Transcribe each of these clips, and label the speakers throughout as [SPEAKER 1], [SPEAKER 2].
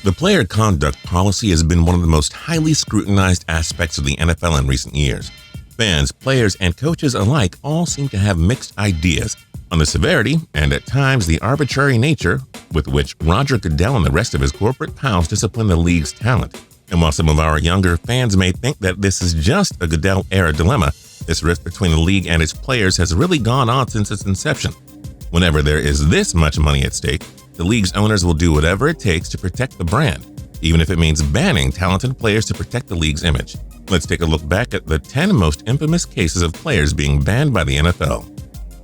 [SPEAKER 1] The player conduct policy has been one of the most highly scrutinized aspects of the NFL in recent years. Fans, players, and coaches alike all seem to have mixed ideas on the severity and at times the arbitrary nature with which Roger Goodell and the rest of his corporate pals discipline the league's talent. And while some of our younger fans may think that this is just a Goodell-era dilemma, this rift between the league and its players has really gone on since its inception. Whenever there is this much money at stake, the league's owners will do whatever it takes to protect the brand, even if it means banning talented players to protect the league's image. Let's take a look back at the 10 most infamous cases of players being banned by the NFL.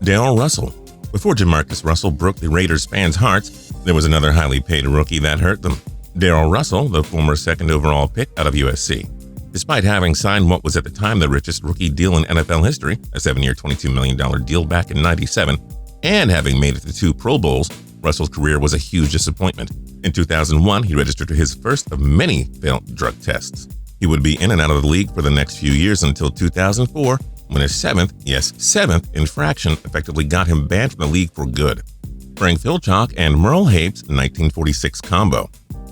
[SPEAKER 1] Darrell Russell. Before Jamarcus Russell broke the Raiders fans' hearts, there was another highly paid rookie that hurt them. Darrell Russell, the former second overall pick out of USC. Despite having signed what was at the time the richest rookie deal in NFL history, a 7-year, $22 million deal back in '97, and having made it to 2 Pro Bowls, Russell's career was a huge disappointment. In 2001, he registered to his first of many failed drug tests. He would be in and out of the league for the next few years until 2004, when his seventh infraction effectively got him banned from the league for good. Frank Filchock and Merle Hape's 1946 combo.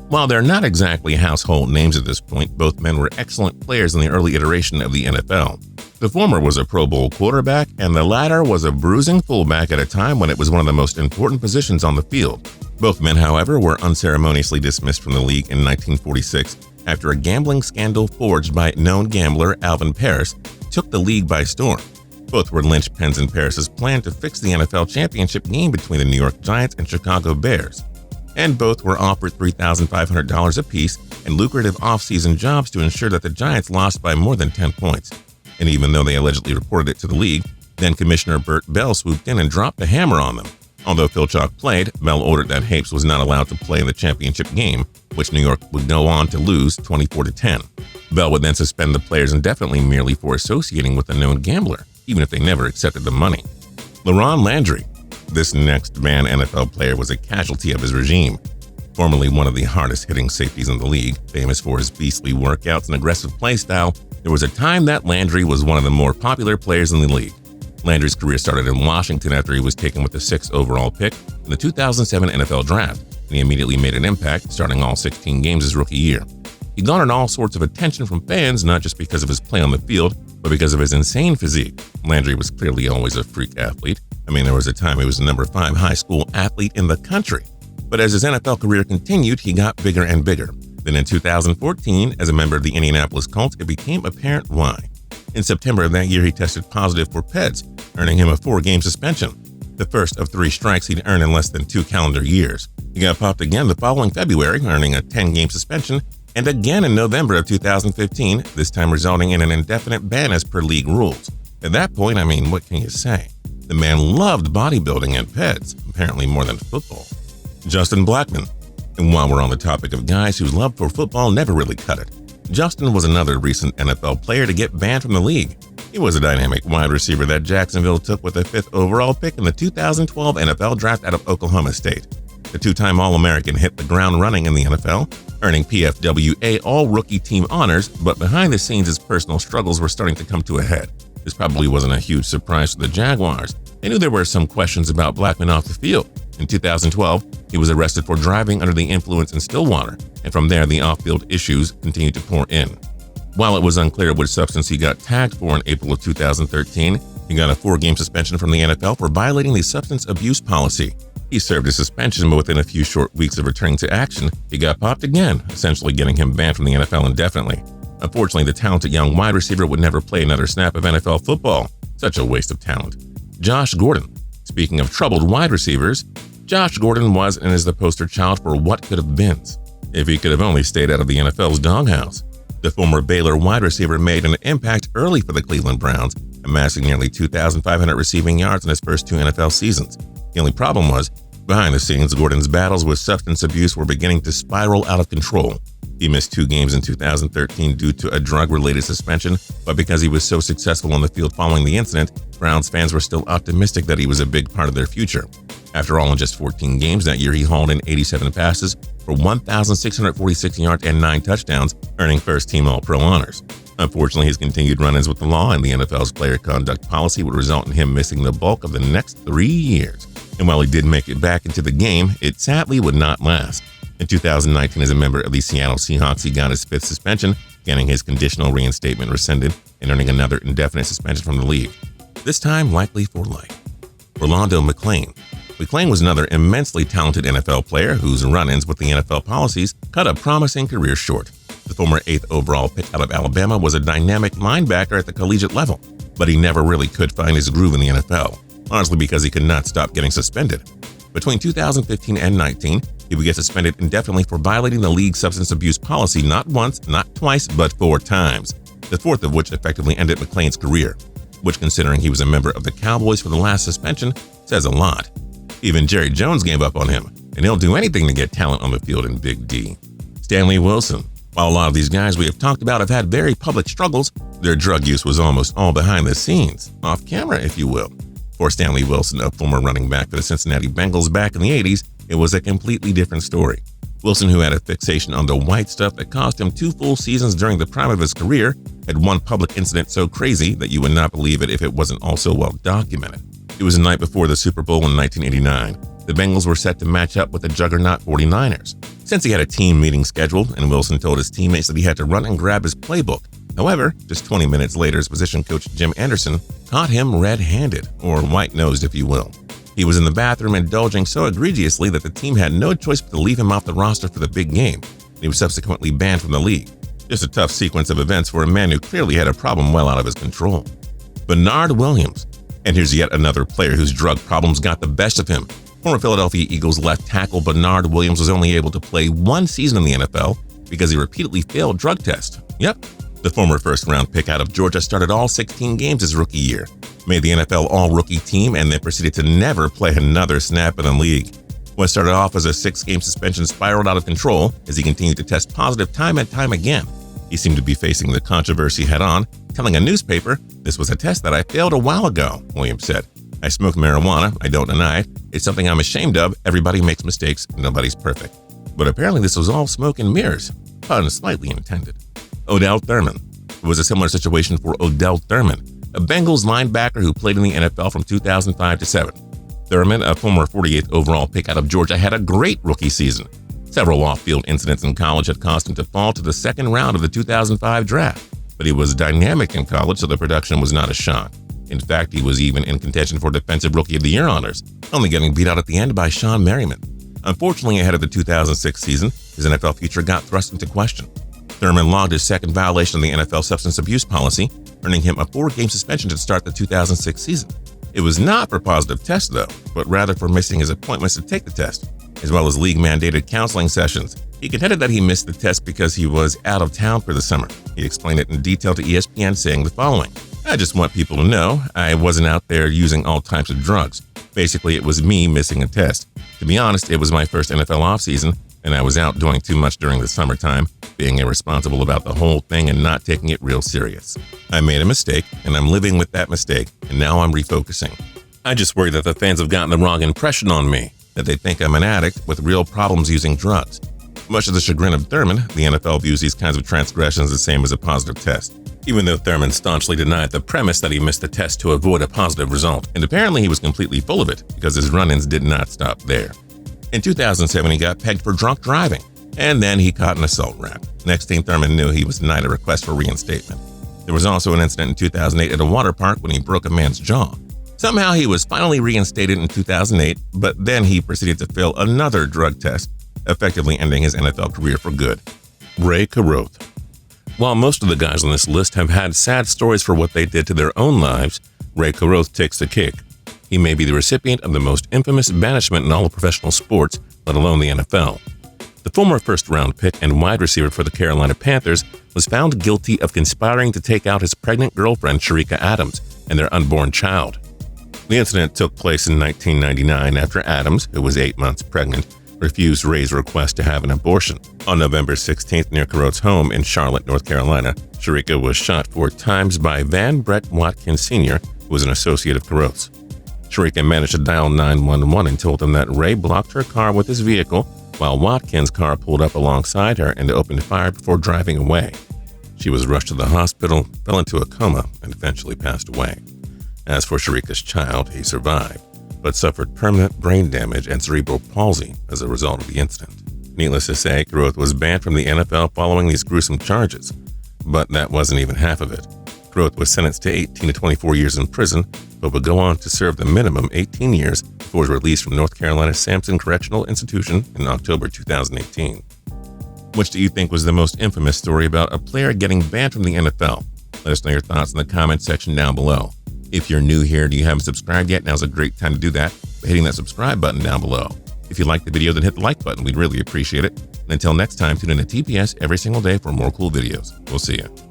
[SPEAKER 1] While they're not exactly household names at this point, both men were excellent players in the early iteration of the NFL. The former was a Pro Bowl quarterback, and the latter was a bruising fullback at a time when it was one of the most important positions on the field. Both men, however, were unceremoniously dismissed from the league in 1946 after a gambling scandal forged by known gambler Alvin Paris took the league by storm. Both were linchpins in Paris's plan to fix the NFL championship game between the New York Giants and Chicago Bears. And both were offered $3,500 apiece and lucrative off-season jobs to ensure that the Giants lost by more than 10 points. And even though they allegedly reported it to the league, then Commissioner Bert Bell swooped in and dropped the hammer on them. Although Filchock played, Bell ordered that Hapes was not allowed to play in the championship game, which New York would go on to lose 24-10. Bell would then suspend the players indefinitely merely for associating with a known gambler, even if they never accepted the money. LaRon Landry. This next banned NFL player was a casualty of his regime. Formerly one of the hardest-hitting safeties in the league, famous for his beastly workouts and aggressive play style, there was a time that Landry was one of the more popular players in the league. Landry's career started in Washington after he was taken with the 6th overall pick in the 2007 NFL Draft, and he immediately made an impact, starting all 16 games his rookie year. He garnered all sorts of attention from fans, not just because of his play on the field, but because of his insane physique. Landry was clearly always a freak athlete. There was a time he was the number 5 high school athlete in the country. But as his NFL career continued, he got bigger and bigger. Then in 2014, as a member of the Indianapolis Colts, it became apparent why. In September of that year, he tested positive for PEDs, earning him a 4-game suspension, the first of 3 strikes he'd earned in less than 2 calendar years. He got popped again the following February, earning a 10-game suspension, and again in November of 2015, this time resulting in an indefinite ban as per league rules. At that point, what can you say? The man loved bodybuilding and PEDs, apparently more than football. Justin Blackmon. And while we're on the topic of guys whose love for football never really cut it, Justin was another recent NFL player to get banned from the league. He was a dynamic wide receiver that Jacksonville took with a 5th overall pick in the 2012 NFL Draft out of Oklahoma State. The 2-time All-American hit the ground running in the NFL, earning PFWA All-Rookie Team honors, but behind the scenes his personal struggles were starting to come to a head. This probably wasn't a huge surprise to the Jaguars. They knew there were some questions about Blackmon off the field. In 2012, he was arrested for driving under the influence in Stillwater, and from there the off-field issues continued to pour in. While it was unclear which substance he got tagged for in April of 2013, he got a 4-game suspension from the NFL for violating the substance abuse policy. He served his suspension, but within a few short weeks of returning to action, he got popped again, essentially getting him banned from the NFL indefinitely. Unfortunately, the talented young wide receiver would never play another snap of NFL football. Such a waste of talent. Josh Gordon. Speaking of troubled wide receivers, Josh Gordon was and is the poster child for what could have been, if he could have only stayed out of the NFL's doghouse. The former Baylor wide receiver made an impact early for the Cleveland Browns, amassing nearly 2,500 receiving yards in his first 2 NFL seasons. The only problem was, behind the scenes, Gordon's battles with substance abuse were beginning to spiral out of control. He missed 2 games in 2013 due to a drug-related suspension, but because he was so successful on the field following the incident, Browns fans were still optimistic that he was a big part of their future. After all, in just 14 games that year, he hauled in 87 passes for 1,646 yards and 9 touchdowns, earning first-team All-Pro honors. Unfortunately, his continued run-ins with the law and the NFL's player conduct policy would result in him missing the bulk of the next 3 years. And while he did make it back into the game, it sadly would not last. In 2019, as a member of the Seattle Seahawks, he got his fifth suspension, getting his conditional reinstatement rescinded and earning another indefinite suspension from the league, this time likely for life. Orlando McClain. McClain was another immensely talented NFL player whose run-ins with the NFL policies cut a promising career short. The former 8th overall pick out of Alabama was a dynamic linebacker at the collegiate level, but he never really could find his groove in the NFL, largely because he could not stop getting suspended. Between 2015 and 19, he would get suspended indefinitely for violating the league's substance abuse policy not once, not twice, but 4 times, the fourth of which effectively ended McClain's career, which, considering he was a member of the Cowboys for the last suspension, says a lot. Even Jerry Jones gave up on him, and he'll do anything to get talent on the field in Big D. Stanley Wilson. While a lot of these guys we have talked about have had very public struggles, their drug use was almost all behind the scenes, off camera if you will. For Stanley Wilson, a former running back for the Cincinnati Bengals back in the 80s, it was a completely different story. Wilson, who had a fixation on the white stuff that cost him 2 full seasons during the prime of his career, had one public incident so crazy that you would not believe it if it wasn't also well documented. It was the night before the Super Bowl in 1989. The Bengals were set to match up with the juggernaut 49ers. Since he had a team meeting scheduled, and Wilson told his teammates that he had to run and grab his playbook. However, just 20 minutes later, his position coach Jim Anderson caught him red-handed, or white-nosed if you will. He was in the bathroom indulging so egregiously that the team had no choice but to leave him off the roster for the big game. He was subsequently banned from the league. Just a tough sequence of events for a man who clearly had a problem well out of his control. Bernard Williams. And here's yet another player whose drug problems got the best of him. Former Philadelphia Eagles left tackle Bernard Williams was only able to play 1 season in the NFL because he repeatedly failed drug tests. Yep, the former first-round pick out of Georgia started all 16 games his rookie year, made the NFL All-Rookie team, and then proceeded to never play another snap in the league. What started off as a 6-game suspension spiraled out of control as he continued to test positive time and time again. He seemed to be facing the controversy head-on, telling a newspaper, "This was a test that I failed a while ago," Williams said. "I smoke marijuana, I don't deny it. It's something I'm ashamed of. Everybody makes mistakes, nobody's perfect." But apparently this was all smoke and mirrors, pun slightly intended. Odell Thurman. It was a similar situation for Odell Thurman, a Bengals linebacker who played in the NFL from 2005 to 7. Thurman, a former 48th overall pick out of Georgia, had a great rookie season. Several off-field incidents in college had caused him to fall to the second round of the 2005 draft, but he was dynamic in college, so the production was not a shock. In fact, he was even in contention for Defensive Rookie of the Year honors, only getting beat out at the end by Sean Merriman. Unfortunately, ahead of the 2006 season, his NFL future got thrust into question. Thurman logged his second violation of the NFL substance abuse policy, earning him a 4-game suspension to start the 2006 season. It was not for positive tests, though, but rather for missing his appointments to take the test, as well as league-mandated counseling sessions. He contended that he missed the test because he was out of town for the summer. He explained it in detail to ESPN, saying the following: "I just want people to know I wasn't out there using all types of drugs. Basically, it was me missing a test. To be honest, it was my first NFL offseason, and I was out doing too much during the summertime, being irresponsible about the whole thing and not taking it real serious. I made a mistake, and I'm living with that mistake, and now I'm refocusing. I just worry that the fans have gotten the wrong impression on me, that they think I'm an addict with real problems using drugs." Much to the chagrin of Thurman, the NFL views these kinds of transgressions the same as a positive test, even though Thurman staunchly denied the premise that he missed the test to avoid a positive result, and apparently he was completely full of it because his run-ins did not stop there. In 2007, he got pegged for drunk driving, and then he caught an assault rap. Next thing Thurman knew, he was denied a request for reinstatement. There was also an incident in 2008 at a water park when he broke a man's jaw. Somehow he was finally reinstated in 2008, but then he proceeded to fail another drug test, effectively ending his NFL career for good. Ray Caroth. While most of the guys on this list have had sad stories for what they did to their own lives, Ray Caroth takes the cake. He may be the recipient of the most infamous banishment in all of professional sports, let alone the NFL. The former first-round pick and wide receiver for the Carolina Panthers was found guilty of conspiring to take out his pregnant girlfriend, Sherika Adams, and their unborn child. The incident took place in 1999 after Adams, who was 8 months pregnant, refused Ray's request to have an abortion. On November 16th, near Caroth's home in Charlotte, North Carolina, Sherika was shot 4 times by Van Brett Watkins Sr., who was an associate of Caroth's. Sherika managed to dial 911 and told them that Ray blocked her car with his vehicle while Watkins' car pulled up alongside her and opened fire before driving away. She was rushed to the hospital, fell into a coma, and eventually passed away. As for Sherika's child, he survived, but suffered permanent brain damage and cerebral palsy as a result of the incident. Needless to say, Groth was banned from the NFL following these gruesome charges. But that wasn't even half of it. Groth was sentenced to 18 to 24 years in prison, but would go on to serve the minimum 18 years before his release from North Carolina's Sampson Correctional Institution in October 2018. Which do you think was the most infamous story about a player getting banned from the NFL? Let us know your thoughts in the comment section down below. If you're new here and you haven't subscribed yet, now's a great time to do that by hitting that subscribe button down below. If you liked the video, then hit the like button. We'd really appreciate it. And until next time, tune in to TPS every single day for more cool videos. We'll see you.